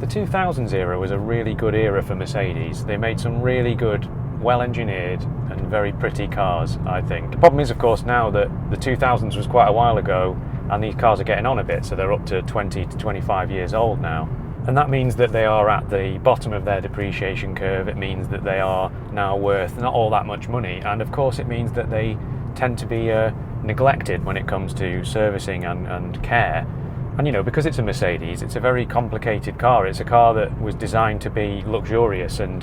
The 2000s era was a really good era for Mercedes. They made some really good, well-engineered and very pretty cars, I think. The problem is, of course, now that the 2000s was quite a while ago and these cars are getting on a bit, so they're up to 20 to 25 years old now. And that means that they are at the bottom of their depreciation curve. It means that they are now worth not all that much money. And of course, it means that they tend to be neglected when it comes to servicing and care. And you know, because it's a Mercedes, it's a very complicated car. It's a car that was designed to be luxurious and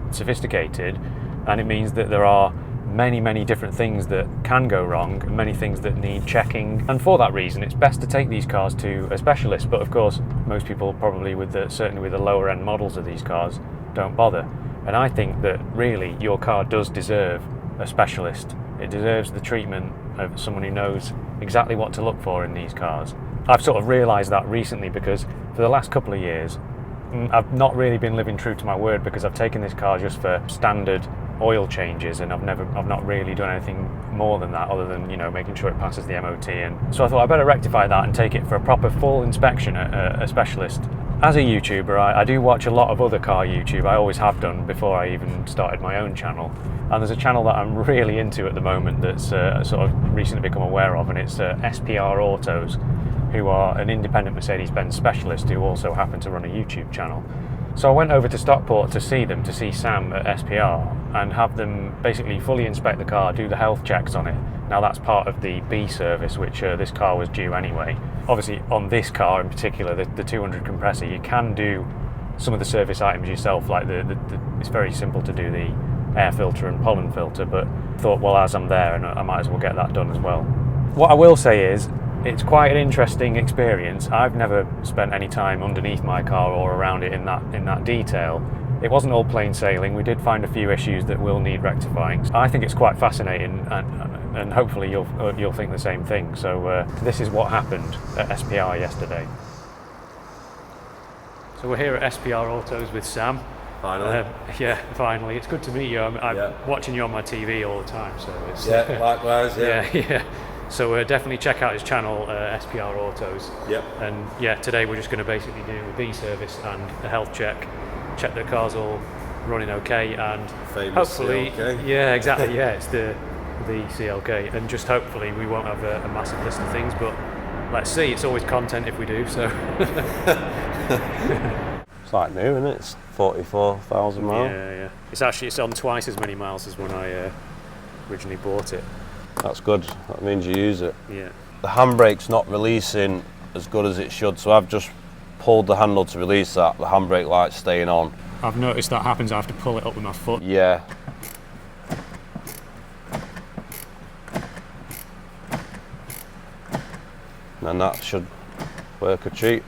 sophisticated. And it means that there are many different things that can go wrong and many things that need checking, and for that reason it's best to take these cars to a specialist. But of course most people probably certainly with the lower end models of these cars don't bother, and I think that really your car does deserve a specialist. It deserves the treatment of someone who knows exactly what to look for in these cars. I've sort of realised that recently because for the last couple of years I've not really been living true to my word, because I've taken this car just for standard oil changes and I've not really done anything more than that, other than, you know, making sure it passes the MOT. And so I thought I'd better rectify that and take it for a proper full inspection at a specialist. As a YouTuber, I do watch a lot of other car YouTube. I always have done before I even started my own channel. And there's a channel that I'm really into at the moment that's sort of recently become aware of, and it's SPR Autos, who are an independent Mercedes-Benz specialist who also happen to run a YouTube channel. So I went over to Stockport to see them, to see Sam at SPR, and have them basically fully inspect the car, do the health checks on it. Now that's part of the B service, which this car was due anyway. Obviously on this car in particular, the 200 compressor, you can do some of the service items yourself, like it's very simple to do the air filter and pollen filter, but I thought, well, as I'm there, and I might as well get that done as well. What I will say is, it's quite an interesting experience. I've never spent any time underneath my car or around it in that detail. It wasn't all plain sailing. We did find a few issues that will need rectifying. I think it's quite fascinating, and hopefully you'll think the same thing. So this is what happened at SPR yesterday. So we're here at SPR Autos with Sam. Finally. Yeah, finally. It's good to meet you. I'm watching you on my TV all the time, so it's likewise. yeah. So definitely check out his channel, SPR Autos. Yep. And yeah, today we're just going to basically do a B service and a health check the car's all running okay, and famous hopefully, CLK. Yeah, exactly. Yeah, it's the CLK, and just hopefully we won't have a massive list of things, but let's see. It's always content if we do. So. It's like new, isn't it? It's 44,000 miles. Yeah. It's on twice as many miles as when I originally bought it. That's good. That means you use it. Yeah. The handbrake's not releasing as good as it should, so I've just pulled the handle to release that. The handbrake light's staying on. I've noticed that happens. I have to pull it up with my foot. Yeah. And that should work a treat.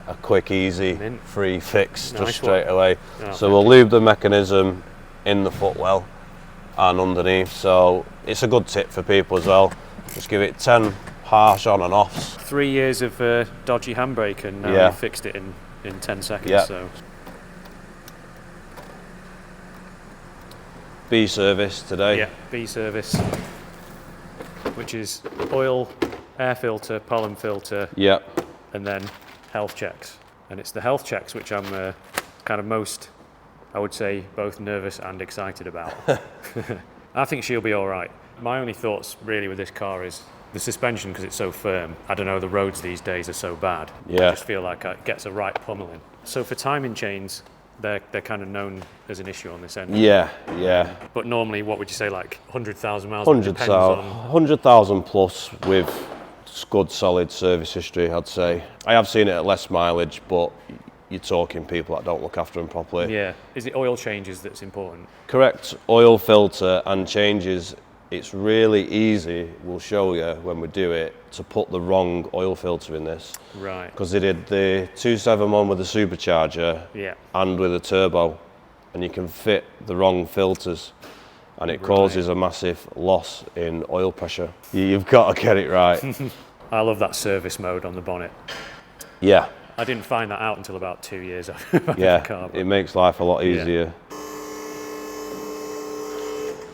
A quick, easy, free fix, Nice just straight away. Oh, so we'll lube the mechanism in the footwell and underneath, so it's a good tip for people as well. Just give it 10 harsh on and offs. 3 years of dodgy handbrake, and now you fixed it in 10 seconds. Yeah. So B service today. yeah, B service, which is oil, air filter, pollen filter, Yep. and then health checks. And it's the health checks which I'm kind of most, I would say, both nervous and excited about. I think she'll be all right. My only thoughts really with this car is the suspension, because it's so firm. I don't know, the roads these days are so bad. Yeah. I just feel like it gets a right pummeling. So for timing chains, they're kind of known as an issue on this end. Yeah. But normally, what would you say, like 100,000 miles? 100,000 plus with good solid service history, I'd say. I have seen it at less mileage, but you're talking people that don't look after them properly. Yeah. Is it oil changes that's important? Correct oil filter and changes. It's really easy, we'll show you when we do it, to put the wrong oil filter in this. Right. Because they did the 271 with the supercharger and with a turbo, and you can fit the wrong filters, and it causes a massive loss in oil pressure. You've got to get it right. I love that service mode on the bonnet. Yeah. I didn't find that out until about 2 years after the car. It makes life a lot easier.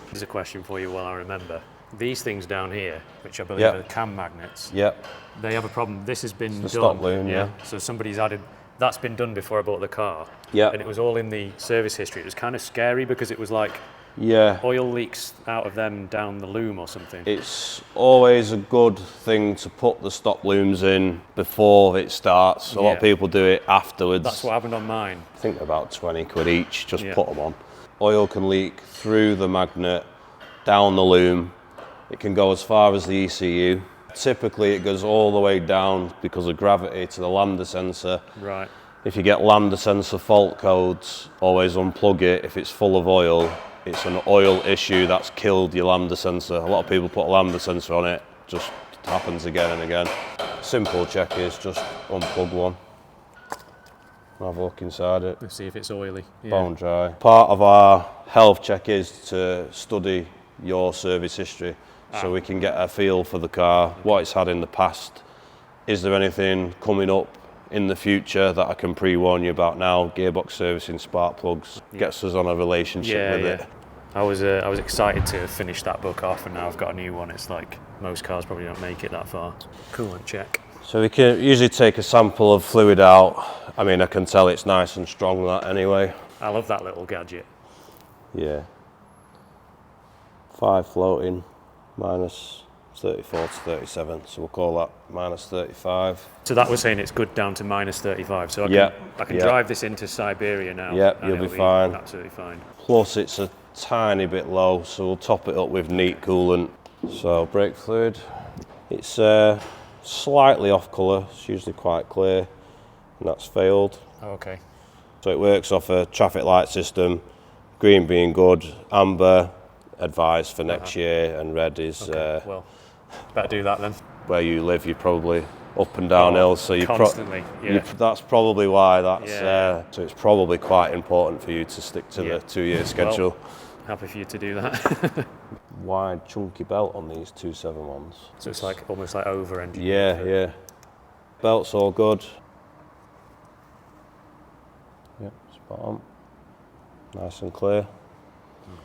There's a question for you while I remember. These things down here, which I believe are cam magnets, they have a problem. This has been done. Stop balloon, So somebody's added That's been done before I bought the car. Yeah. And it was all in the service history. It was kind of scary because it was like Yeah. oil leaks out of them down the loom or something. It's always a good thing to put the stop looms in before it starts. A lot of people do it afterwards. That's what happened on mine. I think about 20 quid each, just Yeah. put them on. Oil can leak through the magnet, down the loom. It can go as far as the ECU. Typically it goes all the way down because of gravity to the lambda sensor. Right. If you get lambda sensor fault codes, always unplug it. If it's full of oil, it's an oil issue that's killed your lambda sensor. A lot of people put a lambda sensor on it, just happens again and again. Simple check is just unplug one. Have a look inside it. Let's see if it's oily. Yeah. Bone dry. Part of our health check is to study your service history so we can get a feel for the car, what it's had in the past. Is there anything coming up in the future that I can pre-warn you about now? Gearbox servicing, spark plugs, gets us on a relationship with it. I was excited to finish that book off, and now I've got a new one. It's like most cars probably don't make it that far. Coolant check. So we can usually take a sample of fluid out. I mean, I can tell it's nice and strong, that anyway. I love that little gadget. Yeah. 5 floating, minus 34 to 37, so we'll call that minus 35. So that was saying it's good down to minus 35, so I can drive this into Siberia now. Yeah, you'll be fine. Absolutely fine. Plus it's a tiny bit low, so we'll top it up with neat coolant. So brake fluid, it's slightly off colour, it's usually quite clear, and that's failed. Oh, okay. So it works off a traffic light system, green being good, amber advised for next year, and red is well, better do that then. where you live. You're probably up and down hills, so you constantly. that's probably why that's so it's probably quite important for you to stick to the 2-year schedule. Well, happy for you to do that. Wide chunky belt on these 271s. So it's like almost like over engineered. Yeah. Belt's all good. Yeah, spot on. Nice and clear.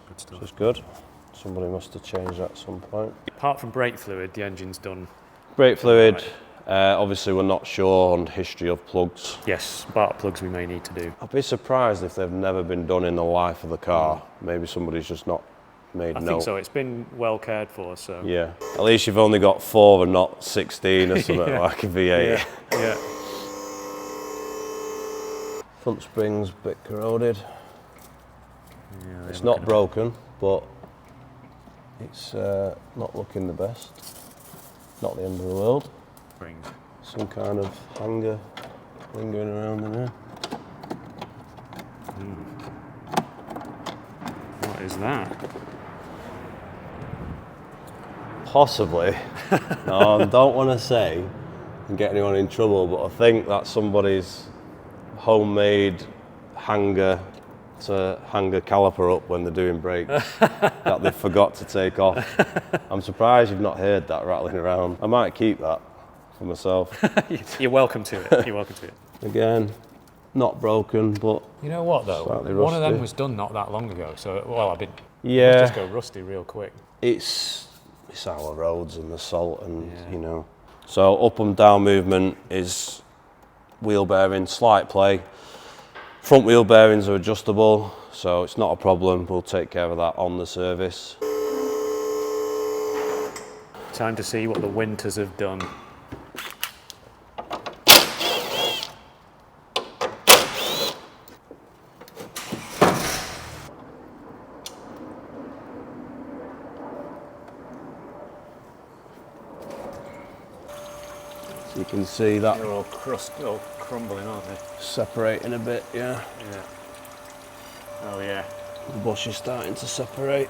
Good stuff. So it's good. Somebody must have changed that at some point. Apart from brake fluid, the engine's done. Brake fluid. Obviously we're not sure on history of plugs. Yes, spark plugs we may need to do. I'd be surprised if they've never been done in the life of the car. Maybe somebody's just not made note. I think so. It's been well cared for, so. Yeah. At least you've only got 4 and not 16 or something like a V8. Yeah. Front spring's a bit corroded. It's not broken, but it's not looking the best. Not the end of the world. Springs. Some kind of hanger lingering around in there. What is that? Possibly. No, I don't want to say and get anyone in trouble, but I think that's somebody's homemade hanger to hang a caliper up when they're doing brakes that they forgot to take off. I'm surprised you've not heard that rattling around. I might keep that for myself. You're welcome to it. You're welcome to it. Again, not broken, but you know what though? slightly One of them rusty. was done not that long ago, so Yeah, just go rusty real quick. it's our roads and the salt and you know. So up and down movement is wheel bearing, slight play. Front wheel bearings are adjustable, so it's not a problem. We'll take care of that on the service. Time to see what the winters have done. So you can see that They're all crumbling, aren't they? separating a bit, yeah. Oh yeah. The bush is starting to separate.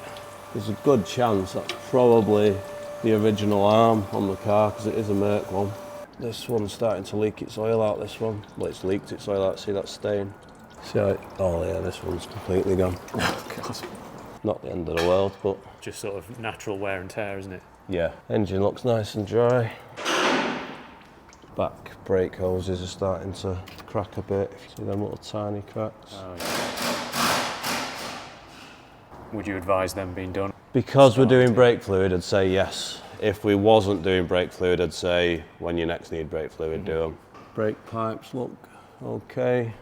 There's a good chance that's probably the original arm on the car because it is a Merc one. This one's starting to leak its oil out, this one. Well, it's leaked its oil out, see that stain? See how oh yeah, this one's completely gone. Oh God. Not the end of the world, but... Just sort of natural wear and tear, isn't it? Yeah. Engine looks nice and dry. Back brake hoses are starting to crack a bit. See them little tiny cracks? Oh yeah. Would you advise them being done? Because we're doing brake fluid, I'd say yes. If we wasn't doing brake fluid, I'd say when you next need brake fluid, do them. Brake pipes look okay.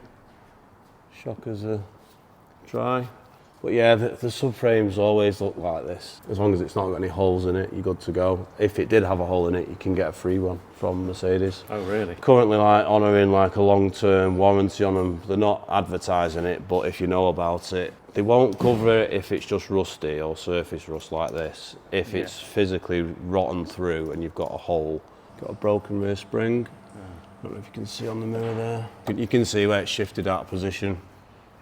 Shockers are dry. But yeah, the subframes always look like this. As long as it's not got any holes in it, you're good to go. If it did have a hole in it, you can get a free one from Mercedes. Oh, really? Currently, like, honouring like a long-term warranty on them. They're not advertising it, but if you know about it, they won't cover it if it's just rusty or surface rust like this. If it's physically rotten through and you've got a hole, got a broken rear spring. I don't know if you can see on the mirror there. You can see where it's shifted out of position.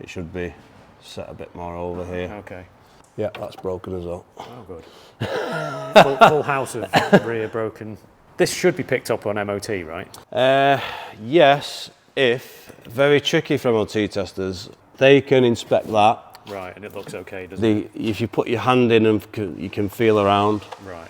It should be set a bit more over here. Okay. Yeah, that's broken as well. Oh, good. full house of rear broken. This should be picked up on MOT, right? Yes, if. Very tricky for MOT testers. They can inspect that. Right, and it looks okay, doesn't it? If you put your hand in and you can feel around, right.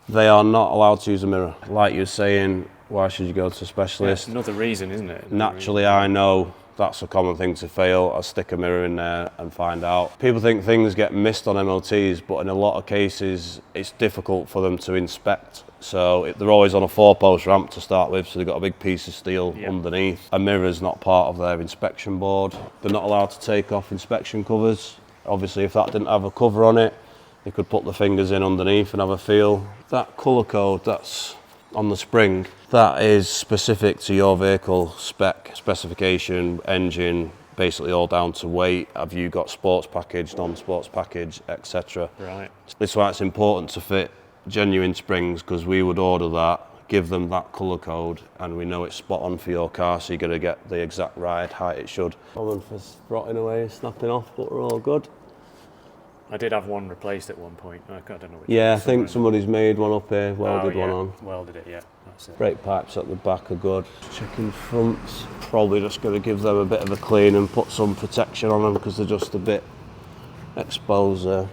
They are not allowed to use a mirror. Like you're saying, why should you go to a specialist? Yeah, another reason, isn't it? Naturally, I know that's a common thing to fail. I'll stick a mirror in there and find out. People think things get missed on MOTs, but in a lot of cases, it's difficult for them to inspect. So they're always on a 4-post ramp to start with, so they've got a big piece of steel underneath. A mirror's not part of their inspection board. They're not allowed to take off inspection covers. Obviously, if that didn't have a cover on it, they could put the fingers in underneath and have a feel. That colour code that's on the spring, that is specific to your vehicle specification, engine, basically all down to weight. Have you got sports package, non-sports package, etc. Right. This is why it's important to fit genuine springs, because we would order that, give them that colour code, and we know it's spot on for your car, so you're going to get the exact ride height it should. Common for rotting away, snapping off, but we're all good. I did have one replaced at one point. I don't know which. Yeah, I think somebody's made one up here, welded one on. Welded it, yeah. That's it. Brake pipes at the back are good. Checking fronts, probably just going to give them a bit of a clean and put some protection on them because they're just a bit exposed there.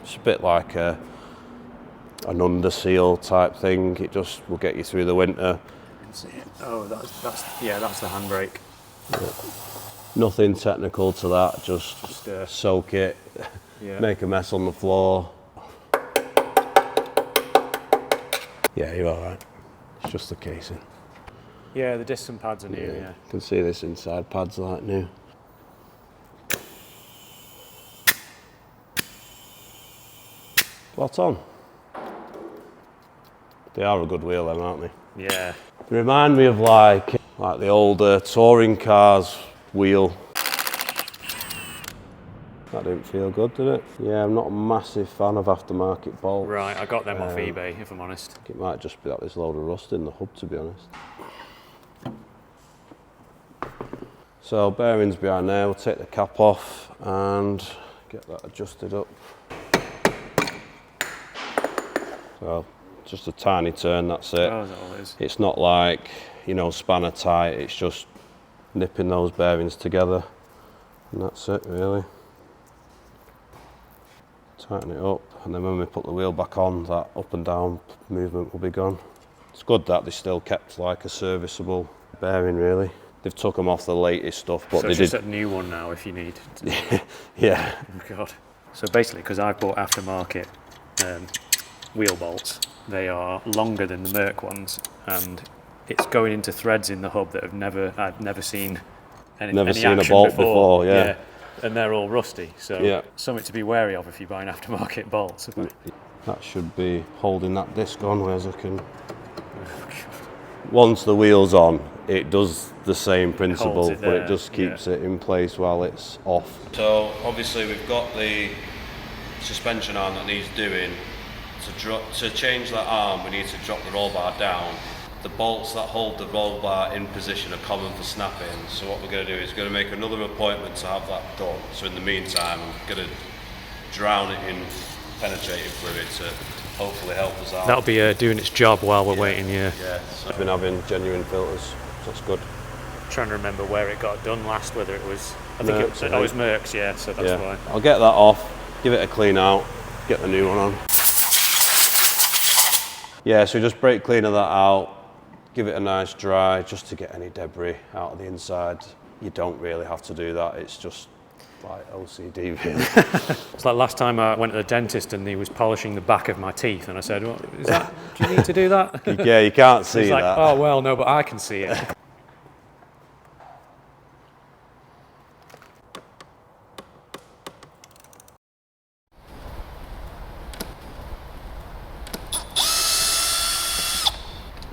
It's a bit like an under seal type thing. It just will get you through the winter. I can see it. Oh, that's the handbrake. Yeah. Nothing technical to that. Just soak it. Yeah. Make a mess on the floor. Yeah, you're all right. It's just the casing. Yeah, the disc and pads are new. Yeah. You can see this inside pads are like new. Spot on. They are a good wheel then, aren't they? Yeah. They remind me of like the older touring cars wheel. That didn't feel good, did it? Yeah, I'm not a massive fan of aftermarket bolts. Right, I got them off eBay, if I'm honest. It might just be that there's a load of rust in the hub, to be honest. So bearings behind there, we'll take the cap off and get that adjusted up. So just a tiny turn, that's it. Oh, is that all it is? It's not like, you know, spanner tight, it's just nipping those bearings together and that's it really. Tighten it up, and then when we put the wheel back on, that up and down movement will be gone. It's good that they still kept like a serviceable bearing really. They've took them off the latest stuff, but so they just did. a new one now if you need. Yeah. Oh God. So basically, because I've bought aftermarket wheel bolts, they are longer than the Merc ones, and it's going into threads in the hub that I've never seen any seen a action bolt before, yeah. And they're all rusty, so yeah. Something to be wary of if you're buying aftermarket bolts. That should be holding that disc on, whereas I can. Once the wheel's on, it does the same principle, but it just keeps it in place while it's off. So obviously we've got the suspension arm that needs doing. To change that arm, we need to drop the roll bar down. The bolts that hold the roll bar in position are common for snapping, so what we're going to do is going to make another appointment to have that done. So in the meantime, I'm going to drown it in penetrating fluid to hopefully help us out. That'll be doing its job while we're waiting, yeah. So I've been having genuine filters, so that's good. I'm trying to remember where it got done last, whether it was, I think it was Merck's, yeah, so that's why. I'll get that off, give it a clean out, get the new one on. Yeah, so just brake cleaner that out, give it a nice dry just to get any debris out of the inside. You don't really have to do that, it's just Like OCD really. It's like last time I went to the dentist and he was polishing the back of my teeth, and I said, well, is that, do you need to do that? Yeah, you can't see He's like, that. oh, well, no, but I can see it.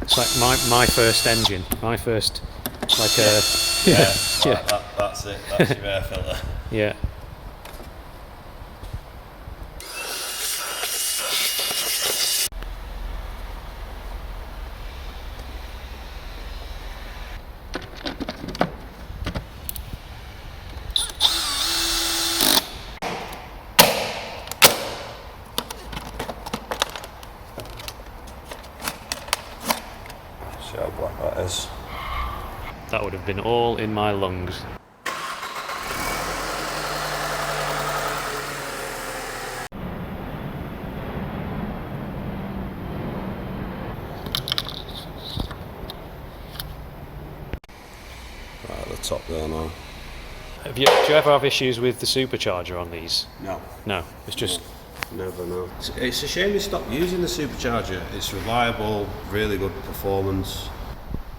It's like my first engine, my first, like That's it, that's your air filter. Yeah. See how black that is. That would have been all in my lungs. Right at the top there now. Do you ever have issues with the supercharger on these? No. No, it's just... Never know. It's a shame they stopped using the supercharger. It's reliable, really good performance,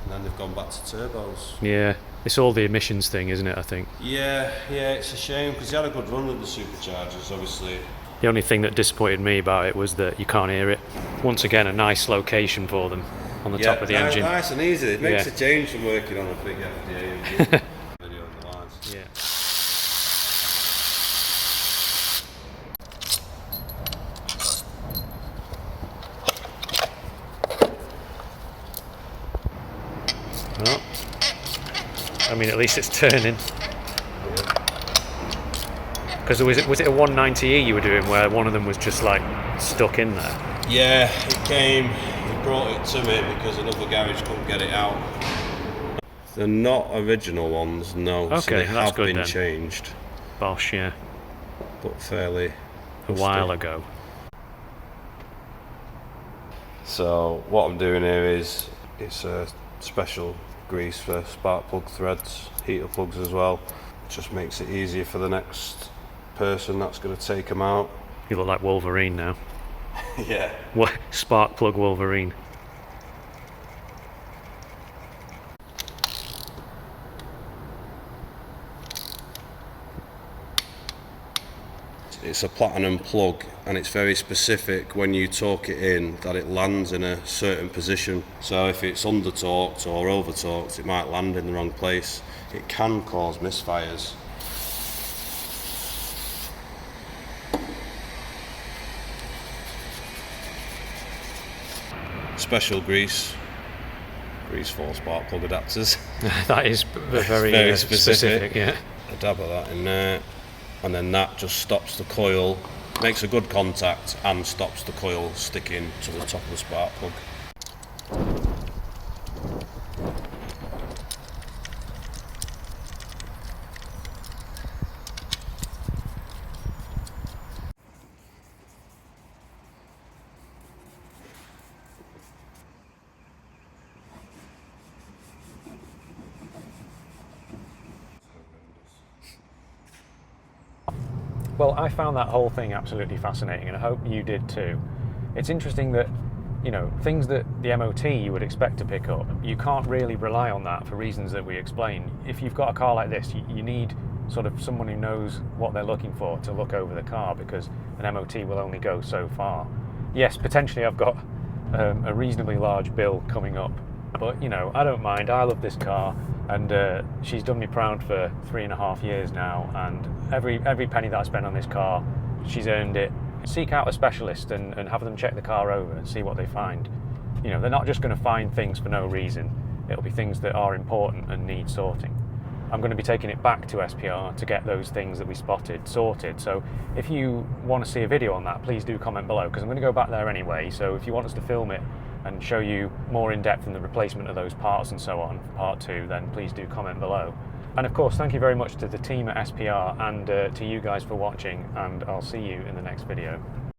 and then they've gone back to turbos. Yeah, it's all the emissions thing, isn't it, I think? Yeah, it's a shame because they had a good run with the superchargers, obviously. The only thing that disappointed me about it was that you can't hear it. Once again, a nice location for them on the top of the engine. Nice and easy. It makes a change from working on a big FDA engine. Video on the lines. Yeah. Well, I mean, at least it's turning. Because was it a 190E you were doing where one of them was just like stuck in there? Yeah, he brought it to me because another garage couldn't get it out. They're not original ones, no. Okay, so they that's have good been then. changed, Bosh, yeah. but fairly A while ago. So what I'm doing here is it's a special grease for spark plug threads, heater plugs as well. Just makes it easier for the next person that's going to take them out. You look like Wolverine now. Yeah. What? Spark plug Wolverine. It's a platinum plug and it's very specific when you torque it in that it lands in a certain position. So if it's under torqued or over torqued, it might land in the wrong place. It can cause misfires. Special grease for spark plug adapters. That is very specific, yeah. A dab of that in there, and then that just stops the coil, makes a good contact and stops the coil sticking to the top of the spark plug. Well, I found that whole thing absolutely fascinating, and I hope you did too. It's interesting that, you know, things that the MOT you would expect to pick up, you can't really rely on that for reasons that we explain. If you've got a car like this, you need sort of someone who knows what they're looking for to look over the car, because an MOT will only go so far. Yes, potentially I've got a reasonably large bill coming up, but, you know, I don't mind. I love this car, and she's done me proud for 3.5 years now, and every penny that I spend on this car, she's earned it. Seek out a specialist and have them check the car over and see what they find. You know, they're not just going to find things for no reason. It'll be things that are important and need sorting. I'm going to be taking it back to SPR to get those things that we spotted sorted. So if you want to see a video on that, please do comment below, because I'm going to go back there anyway. So if you want us to film it and show you more in depth in the replacement of those parts and so on for part 2, then please do comment below. And of course, thank you very much to the team at SPR and to you guys for watching, and I'll see you in the next video.